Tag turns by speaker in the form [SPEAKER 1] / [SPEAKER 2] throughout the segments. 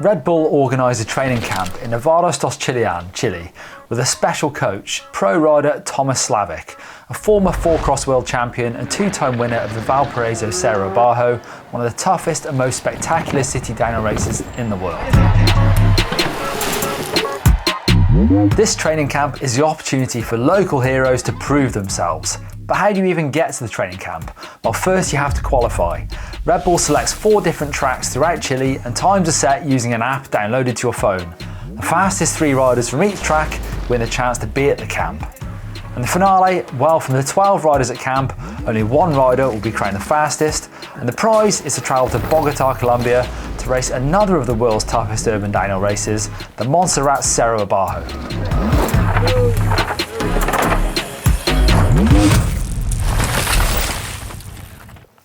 [SPEAKER 1] Red Bull organised a training camp in Nevados dos Chillán, Chile, with a special coach, pro rider Tomáš Slavík, a former 4-cross world champion and 2-time winner of the Valparaiso Cerro Abajo, one of the toughest and most spectacular city downhill races in the world. This training camp is the opportunity for local heroes to prove themselves. But how do you even get to the training camp? Well, first you have to qualify. Red Bull selects 4 different tracks throughout Chile and times are set using an app downloaded to your phone. The fastest 3 riders from each track win a chance to be at the camp. And the finale, well, from the 12 riders at camp, only 1 rider will be crowned the fastest, and the prize is to travel to Bogota, Colombia to race another of the world's toughest urban downhill races, the Montserrate Cerro Abajo.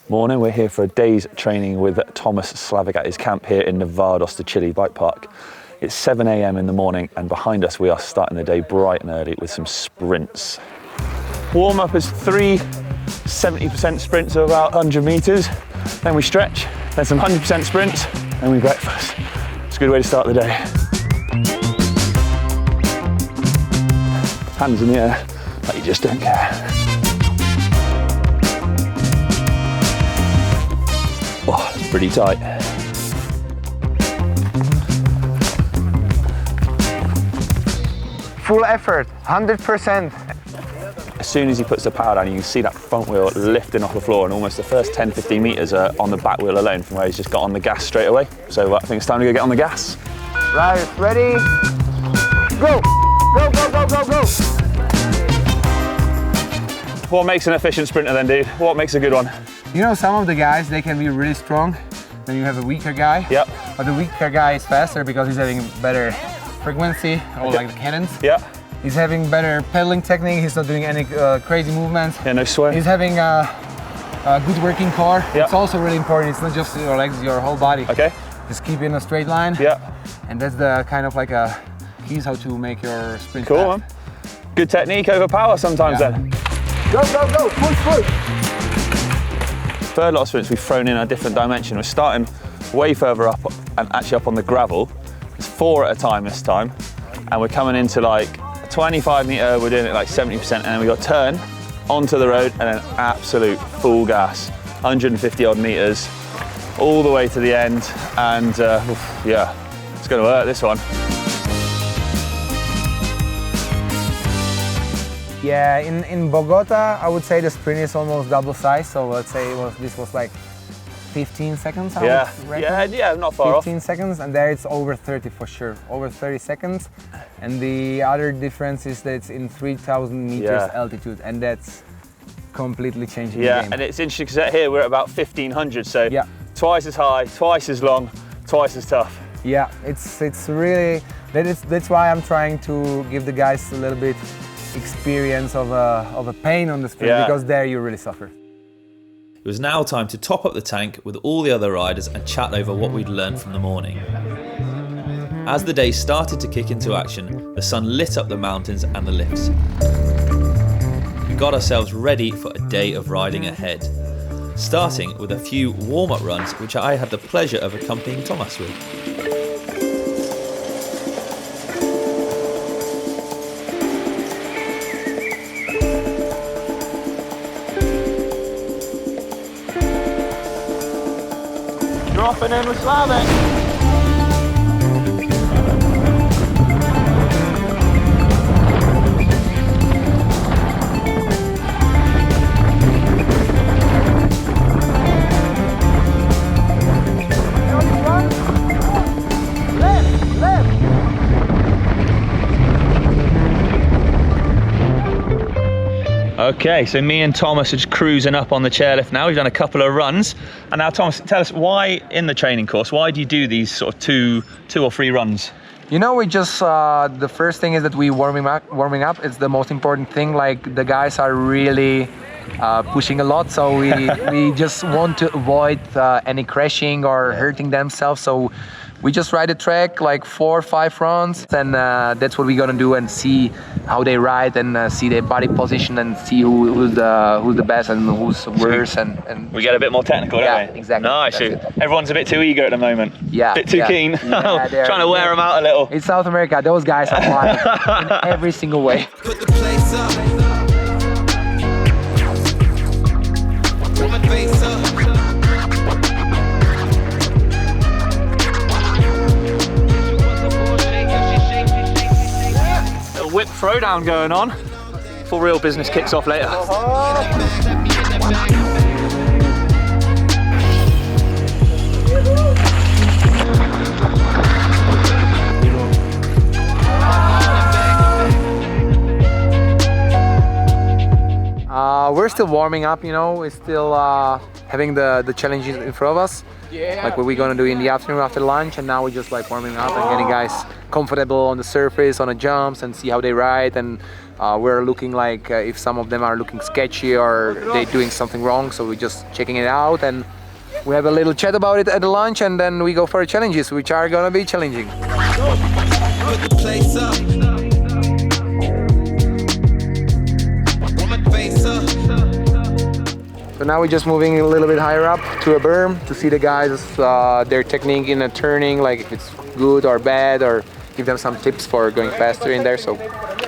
[SPEAKER 2] Morning, we're here for a day's training with Tomáš Slavík at his camp here in Nevados de Chile bike park. It's 7 a.m. in the morning and behind us we are starting the day bright and early with some sprints. Warm up is 3 70% sprints of about 100 meters, then we stretch, then some 100% sprints, then we breakfast. It's a good way to start the day. Hands in the air, like you just don't care. Oh, it's pretty tight.
[SPEAKER 3] Full effort, 100%.
[SPEAKER 2] As soon as he puts the power down, you can see that front wheel lifting off the floor, and almost the first 10-15 meters are on the back wheel alone from where he's just got on the gas straight away. So I think it's time to go get on the gas.
[SPEAKER 3] Right, ready? Go! Go, go, go, go, go!
[SPEAKER 2] What makes an efficient sprinter then, dude? What makes a good one?
[SPEAKER 3] You know, some of the guys, they can be really strong. Then you have a weaker guy.
[SPEAKER 2] Yep.
[SPEAKER 3] But the weaker guy is faster because he's having better frequency, or like the cannons.
[SPEAKER 2] Yeah.
[SPEAKER 3] He's having better pedaling technique. He's not doing any crazy movements.
[SPEAKER 2] Yeah, no sweat.
[SPEAKER 3] He's having a good working core.
[SPEAKER 2] Yep.
[SPEAKER 3] It's also really important. It's not just your legs, your whole body.
[SPEAKER 2] Okay.
[SPEAKER 3] Just keep in a straight line.
[SPEAKER 2] Yeah.
[SPEAKER 3] And that's the kind of like a keys how to make your sprint
[SPEAKER 2] Cool,
[SPEAKER 3] fast.
[SPEAKER 2] man. Good technique over power sometimes then.
[SPEAKER 3] Go, go, go, push, push.
[SPEAKER 2] Third lot of sprints we've thrown in a different dimension. We're starting way further up and actually up on the gravel. It's 4 at a time this time. And we're coming into like a 25 meter, we're doing it like 70%, and then we got turn onto the road and then absolute full gas, 150 odd meters, all the way to the end. And yeah, it's gonna hurt this one.
[SPEAKER 3] Yeah, in Bogota, I would say the sprint is almost double size. So let's say this was like 15 seconds.
[SPEAKER 2] Yeah, not far
[SPEAKER 3] 15 seconds, and there it's over 30 for sure, over 30 seconds. And the other difference is that it's in 3,000 meters altitude, and that's completely changing the game.
[SPEAKER 2] And it's interesting because here we're at about 1,500, so twice as high, twice as long, twice as tough.
[SPEAKER 3] Yeah, it's really, that's why I'm trying to give the guys a little bit experience of a pain on the sprint, because there you really suffer.
[SPEAKER 4] It was now time to top up the tank with all the other riders and chat over what we'd learned from the morning. As the day started to kick into action, the sun lit up the mountains and the lifts. We got ourselves ready for a day of riding ahead, starting with a few warm-up runs which I had the pleasure of accompanying Tomáš with.
[SPEAKER 2] Dropping in with Slavík. Okay, so me and Tomáš are just cruising up on the chairlift now. We've done a couple of runs. And now, Tomáš, tell us, why in the training course, why do you do these sort of two or three runs?
[SPEAKER 3] You know, we just, the first thing is that we warming up. It's the most important thing. Like, the guys are really pushing a lot. So we just want to avoid any crashing or hurting themselves. So We just ride the track like 4 or 5 rounds, and that's what we're gonna do, and see how they ride, and see their body position, and see who's the best and who's worse. And
[SPEAKER 2] we get a bit more technical, don't we?
[SPEAKER 3] Exactly.
[SPEAKER 2] Nice. Everyone's a bit too eager at the moment.
[SPEAKER 3] Yeah.
[SPEAKER 2] Bit too keen.
[SPEAKER 3] Yeah,
[SPEAKER 2] trying to wear them out a little.
[SPEAKER 3] In South America, those guys are flying in every single way.
[SPEAKER 5] Put the place up. Put my face up.
[SPEAKER 2] Little whip throwdown going on before real business kicks off later.
[SPEAKER 3] We're still warming up, you know. We're still having the challenges in front of us, like what we're gonna do in the afternoon after lunch, and now we're just like warming up and getting guys comfortable on the surface, on the jumps, and see how they ride. And we're looking like if some of them are looking sketchy or they're doing something wrong, so we're just checking it out, and we have a little chat about it at the lunch, and then we go for the challenges, which are gonna be challenging.
[SPEAKER 5] Put the place up. Put my face up.
[SPEAKER 3] So now we're just moving a little bit higher up to a berm to see the guys, their technique in a turning, like if it's good or bad, or give them some tips for going faster in there. So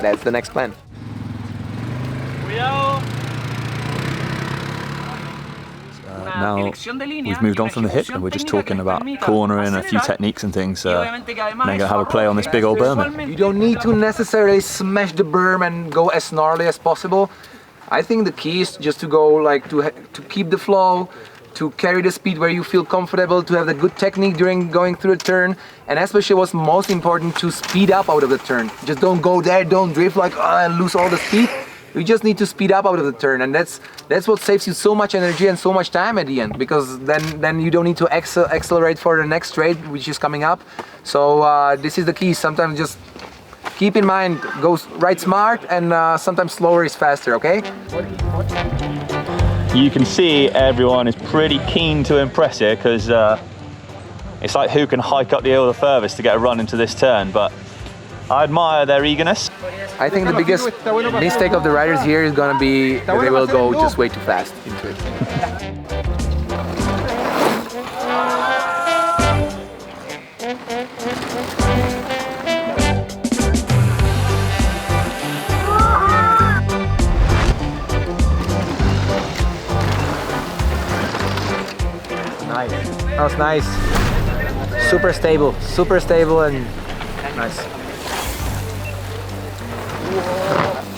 [SPEAKER 3] that's the next plan.
[SPEAKER 2] Now we've moved on from the hip and we're just talking about cornering, a few techniques and things. And then going to have a play on this big old berm.
[SPEAKER 3] You don't need to necessarily smash the berm and go as gnarly as possible. I think the key is just to go like to keep the flow, to carry the speed where you feel comfortable, to have the good technique during going through a turn, and especially what's most important, to speed up out of the turn. Just don't go there, don't drift like and lose all the speed. You just need to speed up out of the turn, and that's what saves you so much energy and so much time at the end, because then you don't need to accelerate for the next straight, which is coming up. So this is the key. Sometimes just keep in mind, go right smart, and sometimes slower is faster, okay?
[SPEAKER 2] You can see everyone is pretty keen to impress here, because it's like who can hike up the hill the furthest to get a run into this turn, but I admire their eagerness.
[SPEAKER 3] I think the biggest mistake of the riders here is gonna be that they will go just way too fast into it. Nice. That was nice. Super stable and nice.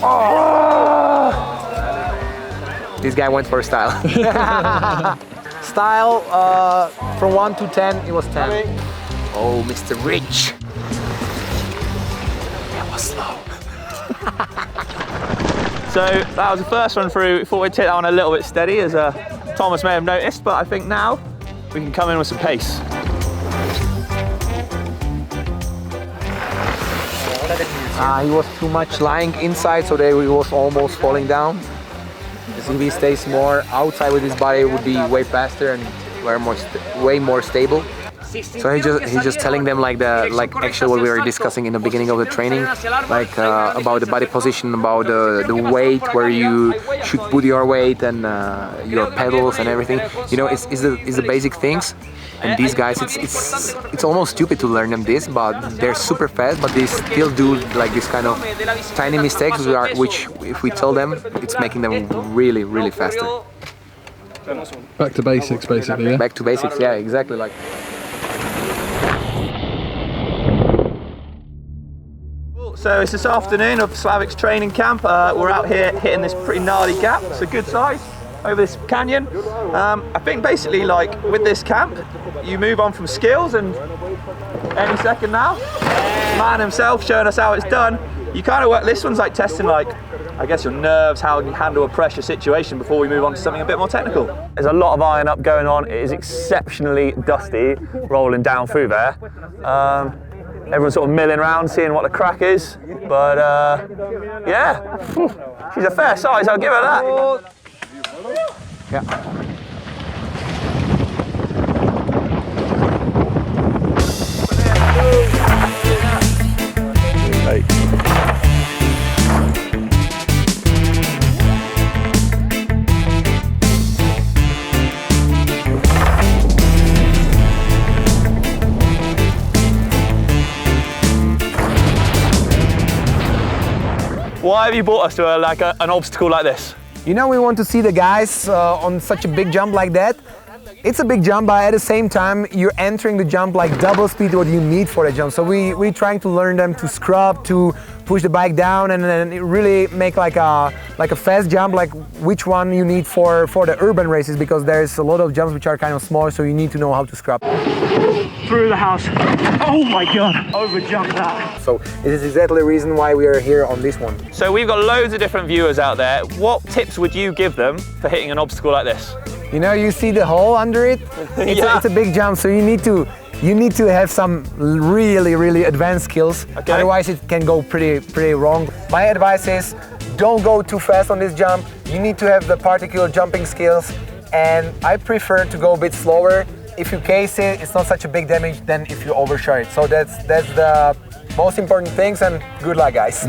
[SPEAKER 3] Oh! This guy went for style. Style, from 1 to 10, it was 10. Oh, Mr. Rich. That was slow.
[SPEAKER 2] So that was the first one through. We thought we'd take that one a little bit steady, as Thomas may have noticed, but I think now we can come in with some pace.
[SPEAKER 3] He was too much lying inside, so he was almost falling down. If he stays more outside with his body, it would be way faster and way more stable. So he's just telling them like actually what we were discussing in the beginning of the training, like about the body position, about the weight, where you should put your weight, and your pedals and everything. You know, it's the basic things. And these guys, it's almost stupid to learn them this, but they're super fast, but they still do like this kind of tiny mistakes, which if we tell them, it's making them really, really faster.
[SPEAKER 6] Back to basics, basically, yeah?
[SPEAKER 3] Back to basics, yeah, exactly. Like.
[SPEAKER 2] So it's this afternoon of Slavik's training camp. We're out here hitting this pretty gnarly gap. It's a good size over this canyon. I think basically like with this camp, you move on from skills, and any second now, man himself showing us how it's done. You kind of work, this one's like testing like, I guess your nerves, how you handle a pressure situation before we move on to something a bit more technical. There's a lot of iron up going on. It is exceptionally dusty rolling down through there. Everyone's sort of milling around, seeing what the crack is. But yeah, she's a fair size, I'll give her that. Yeah. Why have you brought us to an obstacle like this?
[SPEAKER 3] You know, we want to see the guys on such a big jump like that. It's a big jump, but at the same time, you're entering the jump like double speed what you need for the jump. So we're trying to learn them to scrub, to push the bike down, and then really make like a fast jump, like which one you need for the urban races, because there's a lot of jumps which are kind of small, so you need to know how to scrub.
[SPEAKER 7] Through the house. Oh my God, over jumped that.
[SPEAKER 3] So this is exactly the reason why we are here on this one.
[SPEAKER 2] So we've got loads of different viewers out there. What tips would you give them for hitting an obstacle like this?
[SPEAKER 3] You know, you see the hole under it? It's a big jump, so you need to have some really advanced skills. Okay. Otherwise it can go pretty wrong. My advice is don't go too fast on this jump. You need to have the particular jumping skills, and I prefer to go a bit slower. If you case it, it's not such a big damage than if you overshot it. So that's the most important things, and good luck, guys.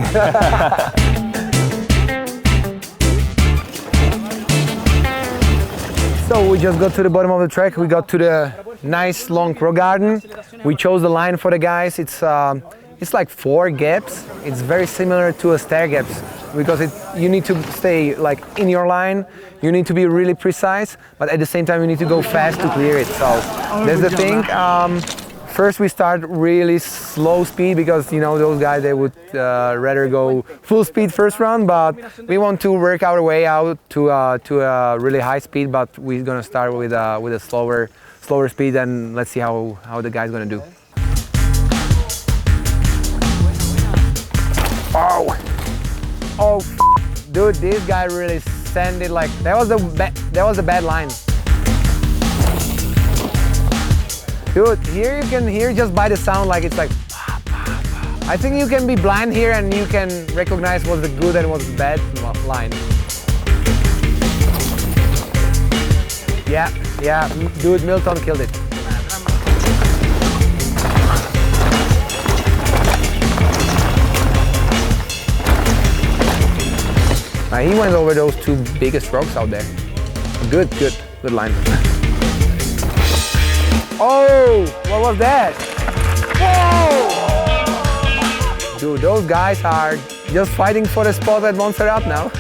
[SPEAKER 3] So we just got to the bottom of the track. We got to the nice long rock garden. We chose the line for the guys. It's like 4 gaps. It's very similar to a stair gaps, because you need to stay like in your line. You need to be really precise, but at the same time you need to go fast to clear it. So that's the thing. First we start really slow speed, because you know those guys, they would rather go full speed first round, but we want to work our way out to a really high speed, but we're gonna start with a slower speed, and let's see how the guy's gonna do. Oh, dude, this guy really sent it like that was a bad line. Dude, here you can hear just by the sound, like it's like. I think you can be blind here and you can recognize what's the good and what's the bad line. Yeah, dude, Milton killed it. He went over those 2 biggest rocks out there. Good line. Oh, what was that? Whoa! Dude, those guys are just fighting for the spot at Monserrate now.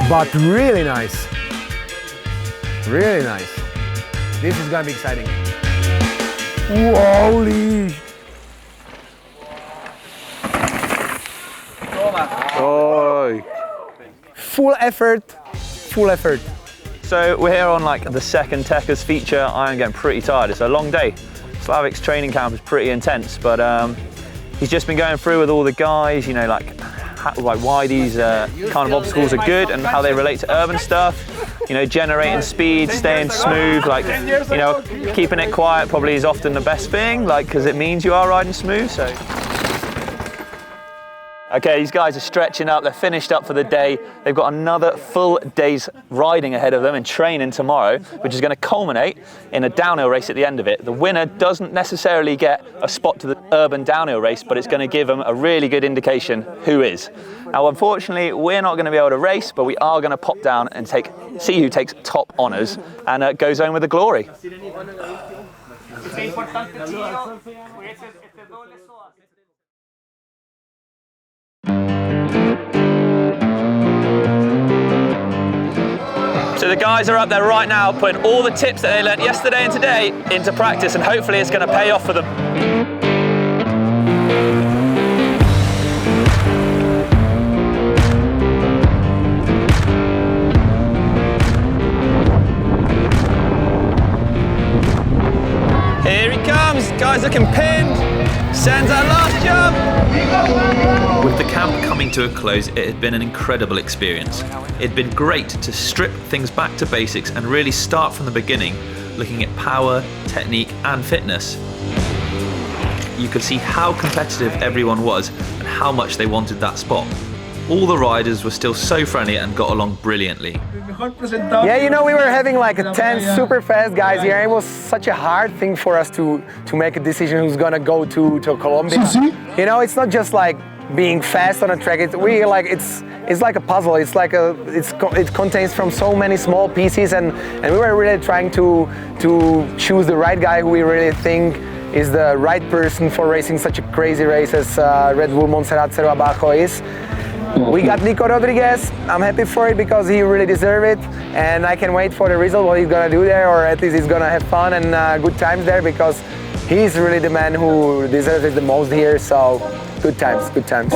[SPEAKER 3] But really nice. Really nice. This is gonna be exciting. Holy! Oh. Full effort.
[SPEAKER 2] So we're here on like the second Techers feature. I am getting pretty tired. It's a long day. Slavik's training camp is pretty intense, but he's just been going through with all the guys, you know, like why these kind of obstacles are good and how they relate to urban stuff. You know, generating speed, staying smooth, like, you know, keeping it quiet probably is often the best thing, like, because it means you are riding smooth, so. Okay, these guys are stretching up, they're finished up for the day. They've got another full day's riding ahead of them and training tomorrow, which is going to culminate in a downhill race at the end of it. The winner doesn't necessarily get a spot to the urban downhill race, but it's going to give them a really good indication who is. Now, unfortunately, we're not going to be able to race, but we are going to pop down and see who takes top honours and goes home with the glory. So the guys are up there right now putting all the tips that they learned yesterday and today into practice, and hopefully it's going to pay off for them. Here he comes, guys looking pinned, sends that last jump.
[SPEAKER 4] With the camp coming to a close, it had been an incredible experience. It had been great to strip things back to basics and really start from the beginning, looking at power, technique and fitness. You could see how competitive everyone was and how much they wanted that spot. All the riders were still so friendly and got along brilliantly.
[SPEAKER 3] Yeah, you know, we were having like 10 super fast guys here. It was such a hard thing for us to make a decision who's gonna go to Colombia. You know, it's not just like being fast on a track. It's like a puzzle. It's like it contains from so many small pieces, and we were really trying to choose the right guy who we really think is the right person for racing such a crazy race as Red Bull Montserrate Cerro Abajo is. We got Nico Rodriguez. I'm happy for it because he really deserved it, and I can wait for the result, what he's gonna do there, or at least he's gonna have fun and good times there, because he's really the man who deserves it the most here. So good times, good times.